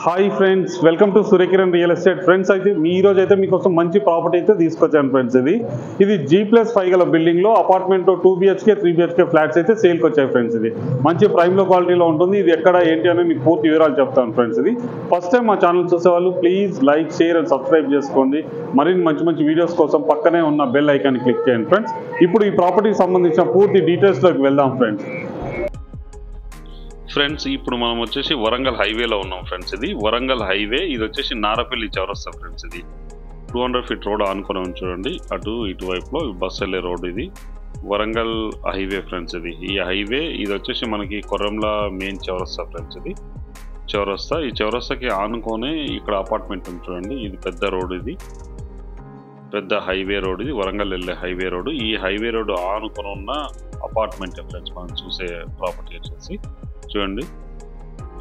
Hi friends, welcome to Surya Kiran real estate. Friends, అయితే ఈ రోజు అయితే మీకోసం మంచి ప్రాపర్టీ అయితే తీసుకొచ్చాను ఫ్రెండ్స్. ఇది G+5 గల బిల్డింగ్లో అపార్ట్మెంట్ 2 BHK 3 BHK ఫ్లాట్స్ అయితే సేల్కి వచ్చాయి ఫ్రెండ్స్. ఇది మంచి ప్రైమ్లో క్వాలిటీలో ఉంటుంది. ఇది ఎక్కడ ఏంటి అని మీకు పూర్తి వివరాలు చెప్తాను ఫ్రెండ్స్. ఇది ఫస్ట్ టైం మా ఛానల్ చూసేవాళ్ళు please like, share and subscribe చేసుకోండి. మరిన్ని మంచి మంచి వీడియోస్ కోసం పక్కనే ఉన్న బెల్ ఐకాన్ని క్లిక్ చేయండి ఫ్రెండ్స్. ఇప్పుడు ఈ ప్రాపర్టీకి సంబంధించిన పూర్తి డీటెయిల్స్లోకి వెళ్దాం ఫ్రెండ్స్. ఇప్పుడు మనం వచ్చేసి వరంగల్ హైవేలో ఉన్నాం ఫ్రెండ్స్. ఇది వరంగల్ హైవే, ఇది వచ్చేసి నారపల్లి చౌరస్తా ఫ్రెండ్స్. ఇది 200 ఫీట్ రోడ్ ఆనుకొని చూడండి, అటు ఇటువైపులో బస్ వెళ్ళే రోడ్. ఇది వరంగల్ హైవే ఫ్రెండ్స్. ఈ హైవే ఇది వచ్చేసి మనకి కొర్రంల మెయిన్ చౌరస్తా ఫ్రెండ్స్. ఇది చౌరస్తా, ఈ చౌరస్తాకి ఆనుకొని ఇక్కడ అపార్ట్మెంట్ ఉంది చూడండి. ఇది పెద్ద రోడ్, ఇది పెద్ద హైవే రోడ్, ఇది వరంగల్ వెళ్ళే హైవే రోడ్. ఈ హైవే రోడ్ ఆనుకొని ఉన్న అపార్ట్మెంట్ ఫ్రెండ్స్ మనం చూసే ప్రాపర్టీ వచ్చేసి చూడండి.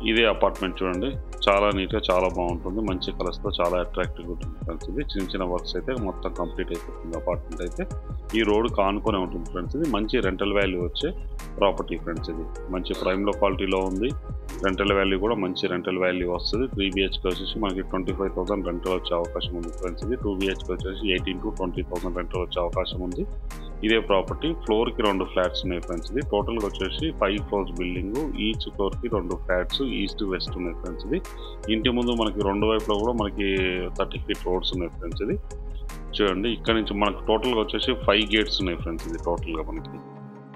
ఇదే అపార్ట్మెంట్ చూడండి, చాలా నీట్గా చాలా బాగుంటుంది. మంచి కలర్స్తో చాలా అట్రాక్టివ్గా ఉంటుంది ఫ్రెండ్స్. ఇది చిన్న చిన్న వర్క్స్ అయితే మొత్తం కంప్లీట్ అయిపోతుంది. అపార్ట్మెంట్ అయితే ఈ రోడ్కి ఆనుకొని ఉంటుంది ఫ్రెండ్స్. ఇది మంచి రెంటల్ వాల్యూ వచ్చే ప్రాపర్టీ ఫ్రెండ్స్. ఇది మంచి ప్రైమ్లో క్వాలిటీలో ఉంది. రెంటల్ వాల్యూ కూడా మంచి రెంటల్ వాల్యూ వస్తుంది. 3 BHK వచ్చేసి మనకి 25,000 రెంటల్ వచ్చే అవకాశం ఉంది ఫ్రెండ్స్. ఇది 2 BHK వచ్చేసి 18,000 to 20,000 రెంటల్ వచ్చే అవకాశం ఉంది. ఇదే ప్రాపర్టీ ఫ్లోర్కి 2 ఫ్లాట్స్ ఉన్నాయి ఫ్రెండ్స్. ఇది టోటల్గా వచ్చేసి 5 ఫ్లోర్స్ బిల్డింగ్. ఈచ్ ఫ్లోర్కి 2 ఫ్లాట్స్ ఈస్ట్ వెస్ట్ ఉన్నాయి ఫ్రెండ్స్. ఇది ఇంటి ముందు మనకి 2 వైపులో కూడా మనకి 30 ఫీట్ రోడ్స్ ఉన్నాయి ఫ్రెండ్స్. ఇది చూడండి, ఇక్కడ నుంచి మనకు టోటల్గా వచ్చేసి 5 గేట్స్ ఉన్నాయి ఫ్రెండ్స్. ఇది టోటల్గా మనకి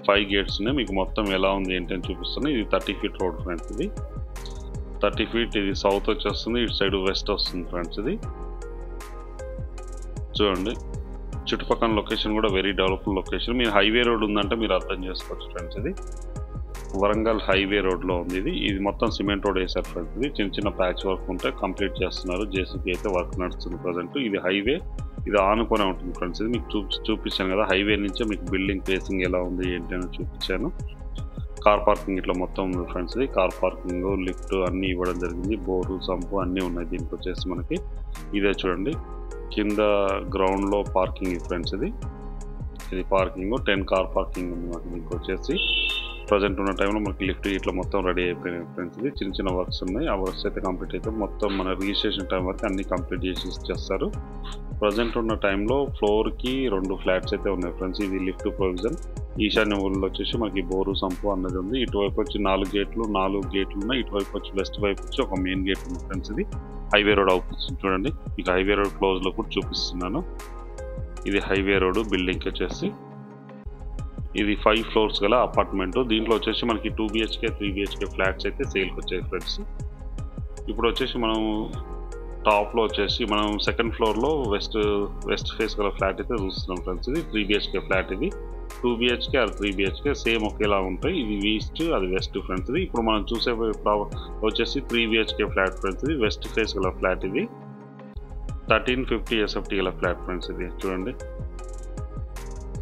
5 గేట్స్ ఉన్నాయి. మీకు మొత్తం ఎలా ఉంది ఏంటని చూపిస్తున్నాయి. ఇది 30 ఫీట్ రోడ్ ఫ్రెండ్స్. ఇది 30 ఫీట్, ఇది సౌత్ వచ్చేస్తుంది, ఇటు సైడ్ వెస్ట్ వస్తుంది ఫ్రెండ్స్. ఇది చూడండి, చుట్టుపక్కల లొకేషన్ కూడా వెరీ డెవలప్డ్ లొకేషన్. మీరు హైవే రోడ్ ఉందంటే మీరు అర్థం చేసుకోవచ్చు ఫ్రెండ్స్. ఇది వరంగల్ హైవే రోడ్లో ఉంది. ఇది మొత్తం సిమెంట్ రోడ్ వేసారు ఫ్రెండ్స్. ఇది చిన్న చిన్న ప్యాచ్ వర్క్ ఉంటే కంప్లీట్ చేస్తున్నారు. జేసీబీ అయితే వర్క్ నడుస్తుంది ప్రజెంట్. ఇది హైవే, ఇది ఆనుకొని ఉంటుంది ఫ్రెండ్స్. ఇది మీకు చూపించాను కదా, హైవే నుంచే మీకు బిల్డింగ్ ఫేసింగ్ ఎలా ఉంది ఏంటి అని చూపించాను. కార్ పార్కింగ్ ఇట్లా మొత్తం ఉంది ఫ్రెండ్స్. ఇది కార్ పార్కింగ్, లిఫ్ట్ అన్నీ ఇవ్వడం జరిగింది. బోరు, సంపు అన్నీ ఉన్నాయి దీనికి వచ్చేసి మనకి. ఇదే చూడండి, కింద గ్రౌండ్లో పార్కింగ్ ఫ్రెండ్స్. ఇది పార్కింగ్ 10 కార్ పార్కింగ్ ఉంది మనకి. దీనికి వచ్చేసి ప్రజెంట్ ఉన్న టైంలో మనకి లిఫ్ట్ ఇట్లా మొత్తం రెడీ అయిపోయినాయి ఫ్రెండ్స్. ఇది చిన్న చిన్న వర్క్స్ ఉన్నాయి. ఆ వర్క్స్ అయితే కంప్లీట్ అయితే మొత్తం మన రిజిస్ట్రేషన్ టైం వరకు అన్ని కంప్లీట్ చేసి ఇచ్చేస్తారు. ప్రజెంట్ ఉన్న టైంలో ఫ్లోర్కి 2 ఫ్లాట్స్ అయితే ఉన్నాయి ఫ్రెండ్స్. ఇది లిఫ్ట్ ప్రొవిజన్. ఈశాన్య ఊళ్ళో వచ్చేసి మనకి బోరు, సంపు అన్నది ఉంది. ఇటువైపు వచ్చి 4 గేట్లు ఉన్నాయి. ఇటువైపు వచ్చి వెస్ట్ వైపు వచ్చి ఒక మెయిన్ గేట్ ఉంది ఫ్రెండ్స్. ఇది హైవే రోడ్ అవుతుంది చూడండి. మీకు హైవే రోడ్ క్లోజ్లో కూడా చూపిస్తున్నాను. ఇది హైవే రోడ్ బిల్డింగ్కి వచ్చేసి. ఇది 5 ఫ్లోర్స్ గల అపార్ట్మెంట్. దీంట్లో వచ్చేసి మనకి 2 BHK 3 BHK ఫ్లాట్స్ అయితే సేల్కి వచ్చాయి ఫ్రెండ్స్. ఇప్పుడు వచ్చేసి మనం టాప్లో వచ్చేసి మనం సెకండ్ ఫ్లోర్లో వెస్ట్ ఫేస్ గల ఫ్లాట్ అయితే చూస్తున్నాం ఫ్రెండ్స్. ఇది 3 BHK ఫ్లాట్. ఇది 2 BHK ఆర్ 3 BHK సేమ్ ఒకేలా ఉంటాయి. ఇది ఈస్ట్, అది వెస్ట్ ఫ్రెండ్స్. ఇది ఇప్పుడు మనం చూసే వచ్చేసి 3 BHK ఫ్లాట్ ఫ్రెండ్స్. ఇది వెస్ట్ ఫేస్ గల ఫ్లాట్. ఇది 1350 SFT గల ఫ్లాట్ ఫ్రెండ్స్. ఇది చూడండి,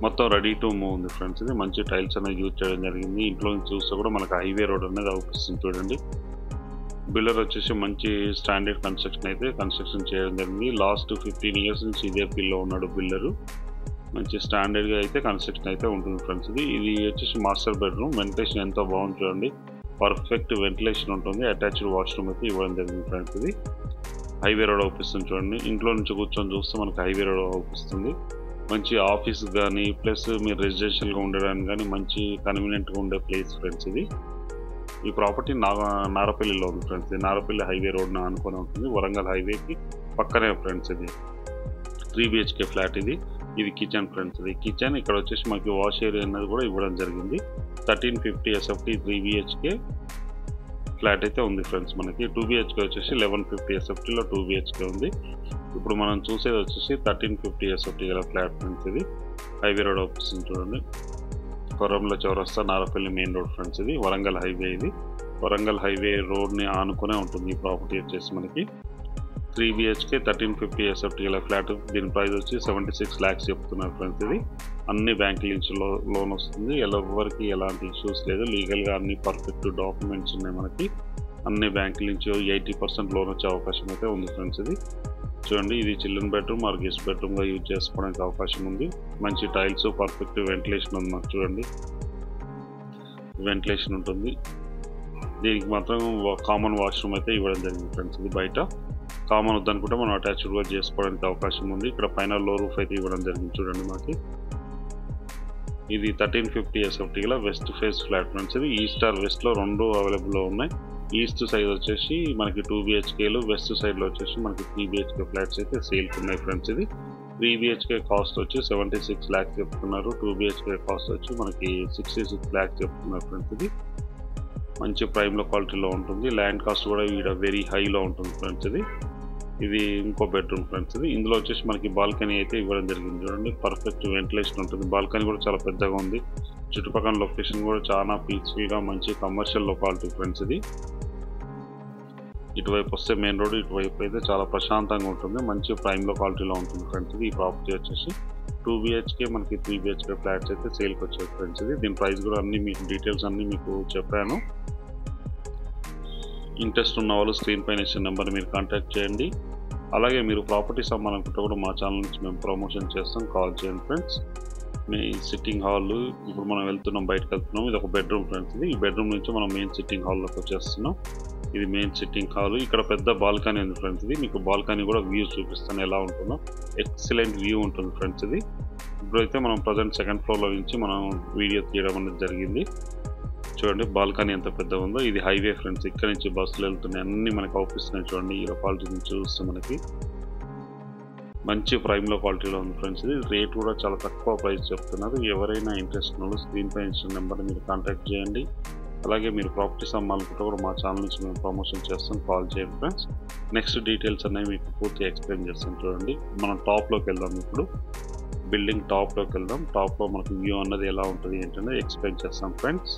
మొత్తం రెడీ టు మూవ్ ఉంది ఫ్రెండ్స్. ఇది మంచి టైల్స్ అనేది యూజ్ చేయడం జరిగింది. ఇంట్లో నుంచి చూస్తే కూడా మనకు హైవే రోడ్ అనేది అవుపిస్తుంది చూడండి. బిల్డర్ వచ్చేసి మంచి స్టాండర్డ్ కన్స్ట్రక్షన్ చేయడం జరిగింది. లాస్ట్ 15 ఇయర్స్ నుంచి ఇదే ఫీల్డ్లో ఉన్నాడు బిల్డరు. మంచి స్టాండర్డ్గా అయితే కన్స్ట్రక్షన్ అయితే ఉంటుంది ఫ్రెండ్స్. ఇది వచ్చేసి మాస్టర్ బెడ్రూమ్. వెంటిలేషన్ ఎంతో బాగుంది చూడండి, పర్ఫెక్ట్ వెంటిలేషన్ ఉంటుంది. అటాచ్డ్ వాష్రూమ్ అయితే ఇవ్వడం జరిగింది ఫ్రెండ్స్. ఇది హైవే రోడ్ అవుపిస్తుంది చూడండి. ఇంట్లో నుంచి కూర్చొని చూస్తే మనకి హైవే రోడ్ అవుపిస్తుంది. మంచి ఆఫీస్ కానీ ప్లస్ మీరు రెసిడెన్షియల్గా ఉండడానికి కానీ మంచి కన్వీనియంట్గా ఉండే ప్లేస్ ఫ్రెండ్స్. ఇది ఈ ప్రాపర్టీ నారపల్లిలో ఉంది ఫ్రెండ్స్. ఇది నారపల్లి హైవే రోడ్ని ఆనుకొని ఉంటుంది, వరంగల్ హైవేకి పక్కనే ఫ్రెండ్స్. ఇది 3 BHK ఫ్లాట్. ఇది కిచెన్ ఫ్రెండ్స్. ఇది కిచెన్. ఇక్కడ వచ్చేసి మనకి వాష్ ఏరియా అనేది కూడా ఇవ్వడం జరిగింది. 1350 SFT 3 BHK ఫ్లాట్ అయితే ఉంది ఫ్రెండ్స్. మనకి 2 BHK వచ్చేసి 1150 SFTలో 2 BHK ఉంది. ఇప్పుడు మనం చూసేది వచ్చేసి 1350 SFT గల ఫ్లాట్ ఫ్రెండ్స్. ఇది హైవే రోడ్ అవుపిస్తుంది చూడండి. కొర్రంల చౌరస్తా, నారపల్లి మెయిన్ రోడ్ ఫ్రెండ్స్. ఇది వరంగల్ హైవే. ఇది వరంగల్ హైవే రోడ్ని ఆనుకునే ఉంటుంది ఈ ప్రాపర్టీ వచ్చేసి మనకి. 3 BHK 1350 SFT గల ఫ్లాట్. దీని ప్రైస్ వచ్చి 76 lakhs చెప్తున్నారు ఫ్రెండ్స్. ఇది అన్ని బ్యాంకుల నుంచి లోన్ వస్తుంది. ఎవరికి ఎలాంటి ఇష్యూస్ లేదు. లీగల్గా అన్ని పర్ఫెక్ట్ డాక్యుమెంట్స్ ఉన్నాయి మనకి. అన్ని బ్యాంకుల నుంచి 80% లోన్ వచ్చే అవకాశం అయితే ఉంది ఫ్రెండ్స్. ఇది చూడండి, ఇది చిల్డ్రన్ బెడ్రూమ్ ఆర్ గెస్ట్ బెడ్రూమ్గా యూజ్ చేసుకోవడానికి అవకాశం ఉంది. మంచి టైల్స్, పర్ఫెక్ట్ వెంటిలేషన్ ఉంది మనకు చూడండి. వెంటిలేషన్ ఉంటుంది. దీనికి మాత్రం కామన్ వాష్రూమ్ అయితే ఇవ్వడం జరిగింది ఫ్రెండ్స్. ఇది బయట కామన్ వద్దనుకుంటే మనం అటాచ్డ్ కూడా చేసుకోవడానికి అవకాశం ఉంది. ఇక్కడ పైన లో రూఫ్ అయితే ఇవ్వడం జరిగింది చూడండి మనకి. ఇది 1350 SFT గల వెస్ట్ ఫేస్ ఫ్లాట్ ఫ్రెండ్స్. ఇది ఈస్ట్ ఆర్ వెస్ట్లో రెండు అవైలబుల్లో ఉన్నాయి. ఈస్ట్ సైడ్ వచ్చేసి మనకి 2 BHKలు, వెస్ట్ సైడ్లో వచ్చేసి మనకి 3 BHK ఫ్లాట్స్ అయితే సేల్కి ఉన్నాయి ఫ్రెండ్స్. ఇది 3 BHK కాస్ట్ వచ్చి 76 lakhs చెప్తున్నారు. 2 BHK కాస్ట్ వచ్చి మనకి 66 lakhs చెప్తున్నారు ఫ్రెండ్స్. ఇది మంచి ప్రైమ్లో క్వాలిటీలో ఉంటుంది. ల్యాండ్ కాస్ట్ కూడా ఇక్కడ వెరీ హైలో ఉంటుంది ఫ్రెండ్స్. ఇది ఇంకో బెడ్రూమ్ ఫ్రెండ్స్. ఇది ఇందులో వచ్చేసి మనకి బాల్కనీ అయితే ఇవ్వడం జరిగింది చూడండి. పర్ఫెక్ట్ వెంటిలేషన్ ఉంటుంది. బాల్కనీ కూడా చాలా పెద్దగా ఉంది. చుట్టుపక్కల లొకేషన్ కూడా చాలా పీస్ఫుల్గా మంచి కమర్షియల్ లొకాలిటీ ఫ్రెండ్స్. ఇది ఇటువైపు వస్తే మెయిన్ రోడ్, ఇటువైపు అయితే చాలా ప్రశాంతంగా ఉంటుంది. మంచి ప్రైమ్ లొకాలిటీలో ఉంటుంది ఫ్రెండ్స్. ఈ ప్రాపర్టీ వచ్చేసి 2 BHK మనకి 3 BHK ఫ్లాట్స్ అయితే సేల్కి వచ్చాయి ఫ్రెండ్స్. దీని ప్రైస్ కూడా అన్ని మీకు డీటెయిల్స్ అన్నీ మీకు చెప్పాను. ఇంట్రెస్ట్ ఉన్న వాళ్ళు స్క్రీన్ పైన ఇచ్చిన నెంబర్ మీరు కాంటాక్ట్ చేయండి. అలాగే మీరు ప్రాపర్టీస్ అమ్మాలనుకుంటే కూడా మా ఛానల్ నుంచి మేము ప్రమోషన్ చేస్తాం, కాల్ చేయండి ఫ్రెండ్స్. మీ సిట్టింగ్ హాల్ ఇప్పుడు మనం బయటకు వెళ్తున్నాం. ఇది ఒక బెడ్రూమ్ ఫ్రెండ్స్. ఈ బెడ్రూమ్ నుంచి మనం మెయిన్ సిట్టింగ్ హాల్లోకి వచ్చేస్తున్నాం. ఇది మెయిన్ సిట్టింగ్ హాల్. ఇక్కడ పెద్ద బాల్కనీ ఉంది ఫ్రెండ్స్. మీకు బాల్కనీ కూడా వ్యూ చూపిస్తాను ఎలా ఉంటుందో. ఎక్సలెంట్ వ్యూ ఉంటుంది ఫ్రెండ్స్. ఇప్పుడైతే మనం ప్రజెంట్ సెకండ్ ఫ్లోర్లో నుంచి మనం వీడియో తీయడం అనేది జరిగింది. చూడండి బాల్కనీ ఎంత పెద్దగా ఉందో. ఇది హైవే ఫ్రెండ్స్. ఇక్కడ నుంచి బస్సులు వెళ్తున్నాయి, అన్నీ మనకు అవుపిస్తున్నాయి చూడండి. ఈ క్వాలిటీ నుంచి చూస్తే మనకి మంచి ప్రైమ్లో క్వాలిటీలో ఉంది ఫ్రెండ్స్. ఇది రేట్ కూడా చాలా తక్కువ ప్రైస్ చెప్తున్నారు. ఎవరైనా ఇంట్రెస్ట్ ఉన్న స్క్రీన్ పై ఇచ్చిన నెంబర్ని మీరు కాంటాక్ట్ చేయండి. అలాగే మీరు ప్రాపర్టీస్ అమ్మాలనుకుంటే కూడా మా ఛానల్ నుంచి మేము ప్రమోషన్ చేస్తాం, కాల్ చేయండి ఫ్రెండ్స్. నెక్స్ట్ డీటెయిల్స్ అనేవి మీకు పూర్తిగా ఎక్స్ప్లెయిన్ చేస్తాం చూడండి. మనం టాప్లోకి వెళ్దాం. ఇప్పుడు బిల్డింగ్ టాప్లోకి వెళ్దాం. టాప్లో మనకు వ్యూ అన్నది ఎలా ఉంటుంది ఏంటనేది ఎక్స్ప్లెయిన్ చేస్తాం ఫ్రెండ్స్.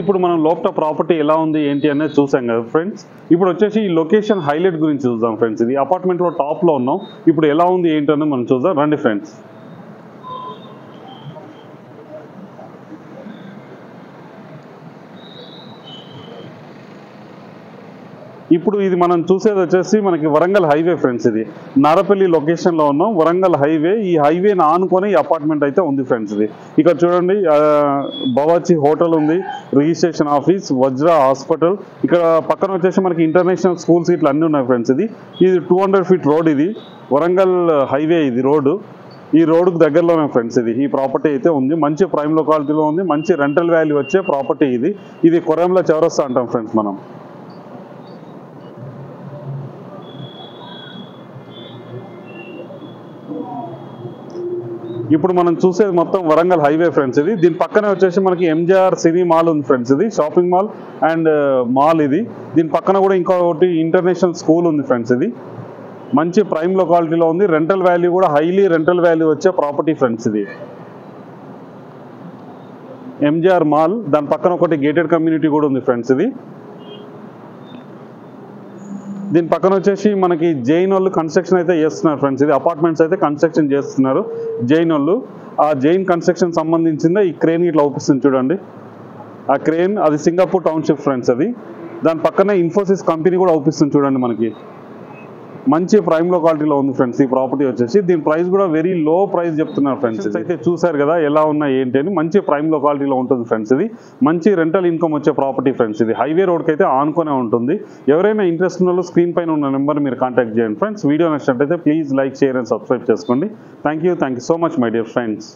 ఇప్పుడు మనం లోపల ప్రాపర్టీ ఎలా ఉంది ఏంటి అనేది చూసాం కదా ఫ్రెండ్స్. ఇప్పుడు వచ్చేసి ఈ లొకేషన్ హైలైట్ గురించి చూద్దాం ఫ్రెండ్స్. ఇది అపార్ట్మెంట్లో టాప్లో ఉన్నాం. ఇప్పుడు ఎలా ఉంది ఏంటి అనేది మనం చూద్దాం రండి ఫ్రెండ్స్. ఇప్పుడు ఇది మనం చూసేది వచ్చేసి మనకి వరంగల్ హైవే ఫ్రెండ్స్. ఇది నారపల్లి లొకేషన్లో ఉన్నాం. వరంగల్ హైవే, ఈ హైవేని ఆనుకొని ఈ అపార్ట్మెంట్ అయితే ఉంది ఫ్రెండ్స్. ఇది ఇక్కడ చూడండి బవాచి హోటల్ ఉంది, రిజిస్ట్రేషన్ ఆఫీస్, వజ్ర హాస్పిటల్. ఇక్కడ పక్కన వచ్చేసి మనకి ఇంటర్నేషనల్ స్కూల్స్ ఇట్లా అన్నీ ఉన్నాయి ఫ్రెండ్స్. ఇది 200 feet రోడ్. ఇది వరంగల్ హైవే. ఇది రోడ్డు, ఈ రోడ్డుకు దగ్గరలోనే ఫ్రెండ్స్. ఈ ప్రాపర్టీ అయితే ఉంది. మంచి ప్రైమ్ లొకాలిటీలో ఉంది. మంచి రెంటల్ వాల్యూ వచ్చే ప్రాపర్టీ ఇది. ఇది కొరంల చౌరస్తా అంటాం ఫ్రెండ్స్ మనం. ఇప్పుడు మనం చూసేది మొత్తం వరంగల్ హైవే ఫ్రెండ్స్. ఇది దీని పక్కనే వచ్చేసి మనకి MJR సినీ మాల్ ఉంది ఫ్రెండ్స్. ఇది షాపింగ్ మాల్ అండ్ మాల్. ఇది దీని పక్కన కూడా ఇంకొకటి ఇంటర్నేషనల్ స్కూల్ ఉంది ఫ్రెండ్స్. ఇది మంచి ప్రైమ్ లొకాలిటీలో ఉంది. రెంటల్ వాల్యూ కూడా హైలీ రెంటల్ వాల్యూ వచ్చే ప్రాపర్టీ ఫ్రెండ్స్. ఇది MJR మాల్, దాని పక్కన ఒకటి గేటెడ్ కమ్యూనిటీ కూడా ఉంది ఫ్రెండ్స్. ఇది దీని పక్కన వచ్చేసి మనకి జైన్ వాళ్ళు కన్స్ట్రక్షన్ అయితే చేస్తున్నారు ఫ్రెండ్స్. ఇది అపార్ట్మెంట్స్ అయితే కన్స్ట్రక్షన్ చేస్తున్నారు జైన్ వాళ్ళు. ఆ జైన్ కన్స్ట్రక్షన్ సంబంధించిందే ఈ క్రేన్ ఇట్లా అవుపిస్తుంది చూడండి. ఆ క్రేన్ అది సింగపూర్ టౌన్షిప్ ఫ్రెండ్స్. అది దాని పక్కనే ఇన్ఫోసిస్ కంపెనీ కూడా అవుపిస్తుంది చూడండి మనకి. మంచి ప్రైమ్ లొకాలిటీలో ఉంది ఫ్రెండ్స్ ఈ ప్రాపర్టీ వచ్చేసి. దీని ప్రైస్ కూడా వెరీ లో ప్రైస్ చెప్తున్నారు ఫ్రెండ్స్. అయితే చూసారు కదా ఎలా ఉన్నాయి ఏంటి అని. మంచి ప్రైమ్ లొకాలిటీలో ఉంటుంది ఫ్రెండ్స్. ఇది మంచి రెంటల్ ఇన్కమ్ వచ్చే ప్రాపర్టీ ఫ్రెండ్స్. ఇది హైవే రోడ్కి అయితే ఆనుకునే ఉంటుంది. ఎవరైనా ఇంట్రెస్ట్ ఉన్న వాళ్ళు స్క్రీన్ పైన ఉన్న నెంబర్ మీరు కాంటాక్ట్ చేయండి ఫ్రెండ్స్. వీడియో నచ్చినట్లయితే please like, share and subscribe చేసుకోండి. Thank you so much my dear friends.